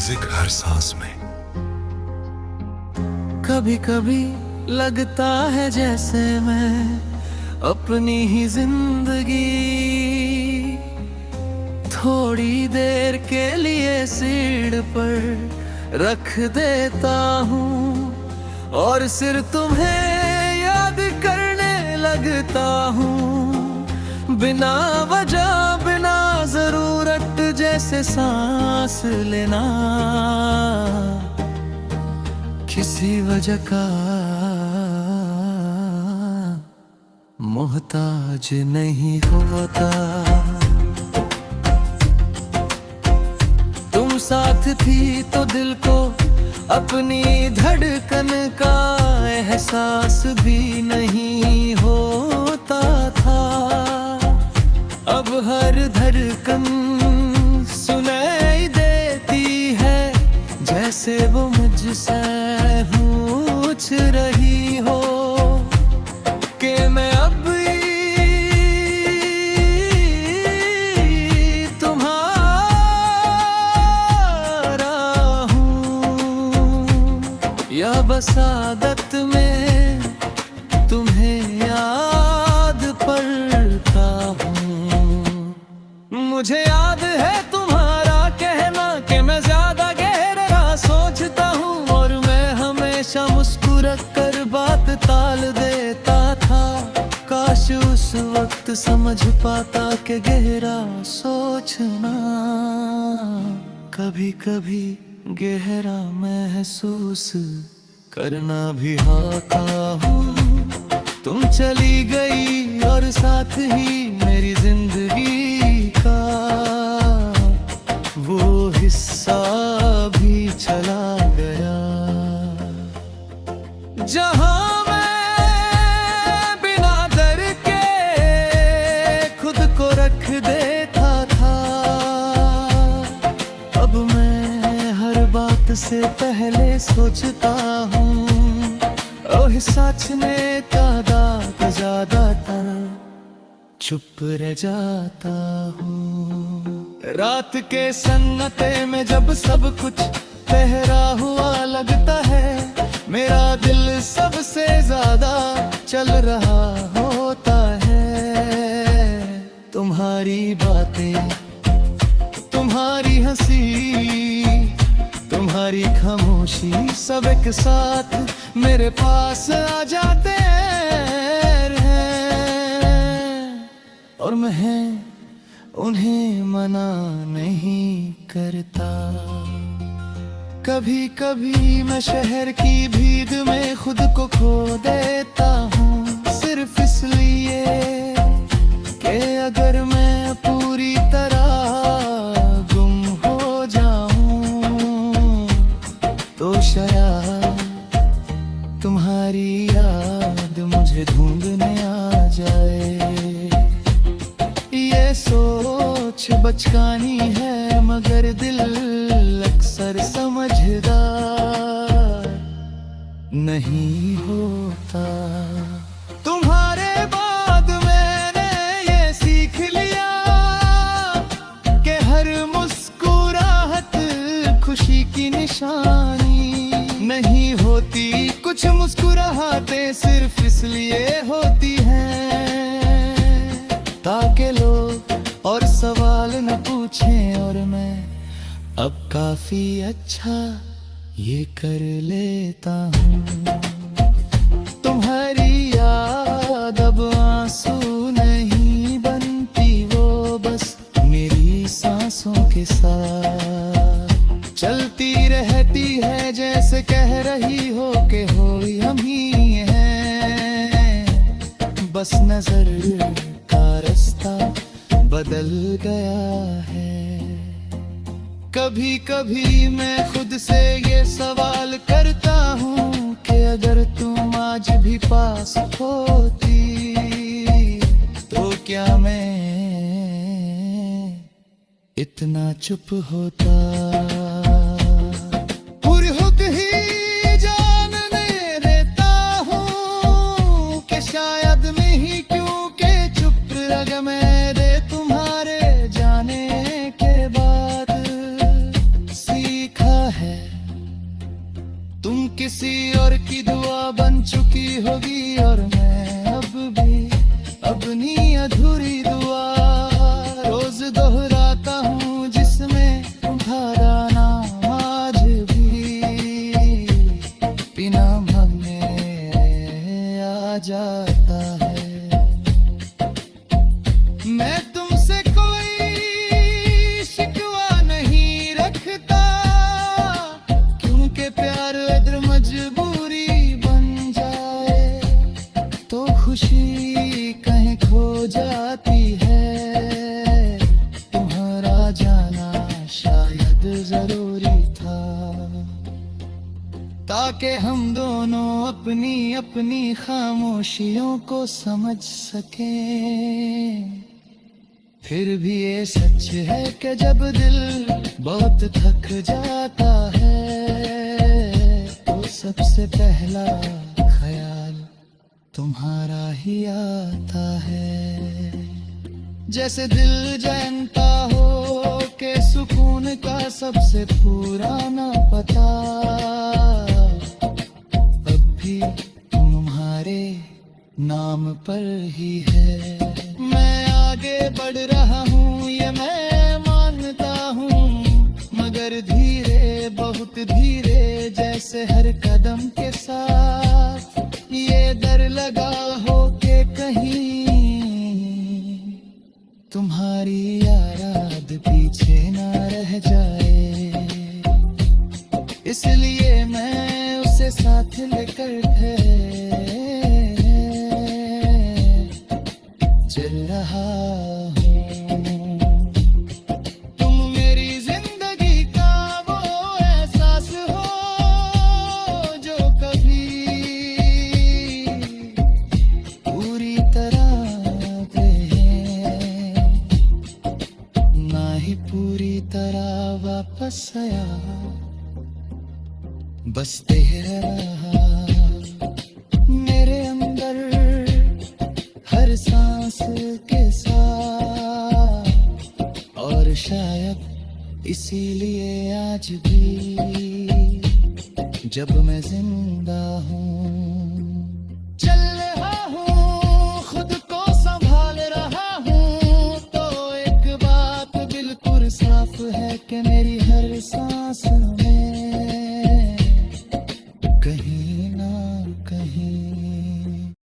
Music हर सांस में। कभी कभी लगता है जैसे मैं अपनी ही जिंदगी थोड़ी देर के लिए सीढ़ पर रख देता हूँ और सिर्फ तुम्हें याद करने लगता हूँ। बिना वजह बिना जरूरत जैसे सांस लेना किसी वजह का मोहताज नहीं होता। तुम साथ थी तो दिल को अपनी धड़कन का एहसास भी नहीं होता था। अब हर धड़कन सुनाई देती है जैसे वो मुझसे पूछ रही हो कि मैं अब तुम्हारा हूँ या बस आदत में तुम्हें याद पड़ता हूँ। मुझे याद है तुम्हारा कहना कि मैं ज्यादा गहरा सोचता हूँ और मैं हमेशा मुस्कुरा कर बात टाल देता था। काश उस वक्त समझ पाता कि गहरा सोचना कभी कभी गहरा महसूस करना भी होता हूँ। तुम चली गई और साथ ही मेरी जिंदगी का वो हिस्सा भी चला गया जहां मैं बिना डर के खुद को रख देता था। अब मैं हर बात से पहले सोचता हूँ ओह सच में तादाद ज्यादातर चुप रह जाता हूँ। रात के सन्नाटे में जब सब कुछ ठहरा हुआ लगता है मेरा दिल सबसे ज्यादा चल रहा होता है। तुम्हारी बातें तुम्हारी हंसी तुम्हारी खामोशी सब एक साथ मेरे पास आ जाते हैं और मैं उन्हें मना नहीं करता। कभी कभी मैं शहर की भीड़ में खुद को खो देता हूँ सिर्फ इसलिए कि अगर मैं पूरी तरह गुम हो जाऊं तो शायद तुम्हारी याद मुझे ढूंढने आ जाए। ये सोच बचकानी है मगर दिल अक्सर समझदार नहीं होता। तुम्हारे बाद मैंने ये सीख लिया कि हर मुस्कुराहट खुशी की निशानी नहीं होती। कुछ मुस्कुराहटें सिर्फ इसलिए होती हैं ताकि लोग और सवाल न पूछें और मैं अब काफी अच्छा ये कर लेता हूँ। तुम्हारी याद अब आंसू नहीं बनती वो बस मेरी सांसों के साथ चलती रहती है जैसे कह रही हो कि हो हम ही हैं। बस नजर का रास्ता बदल गया है। कभी कभी मैं खुद से ये सवाल करता हूँ कि अगर तुम आज भी पास होती तो क्या मैं इतना चुप होता। पुरहुक ही जानने देता हूँ कि शायद मैं ही क्यों के चुप रह मेरे तुम्हारे जाने के बाद सीखा की होगी और मैं अब भी अपनी अधूरी दुआ रोज दोहराता हूँ जिसमें तुम्हारा नाम आज भी बिना मांगे आ जाता है। मैं तुमसे कोई शिकवा नहीं रखता क्योंकि प्यार अगर मजबूरी बन जाए तो खुशी कहीं खो जाती है। तुम्हारा जाना शायद जरूरी था ताकि हम दोनों अपनी अपनी खामोशियों को समझ सकें। फिर भी ये सच है कि जब दिल बहुत थक जाता है तो सबसे पहला ख्याल तुम्हारा ही आता है। जैसे दिल जानता हो कि सुकून का सबसे पुराना पता अब भी तुम्हारे नाम पर ही है। मैं आगे बढ़ रहा हूँ ये मैं मानता हूँ मगर धीरे बहुत धीरे जैसे हर कदम के साथ ये डर लगा हो कि कहीं तुम्हारी याद पीछे ना रह जाए। इसलिए मैं उसे साथ लेकर चल रहा हूँ। तुम मेरी जिंदगी का वो एहसास हो जो कभी पूरी तरह ना ही पूरी तरह वापस आया बस तेरा रहा मेरे अंदर हर सांस के साथ और शायद इसीलिए आज भी जब मैं जिंदा हूँ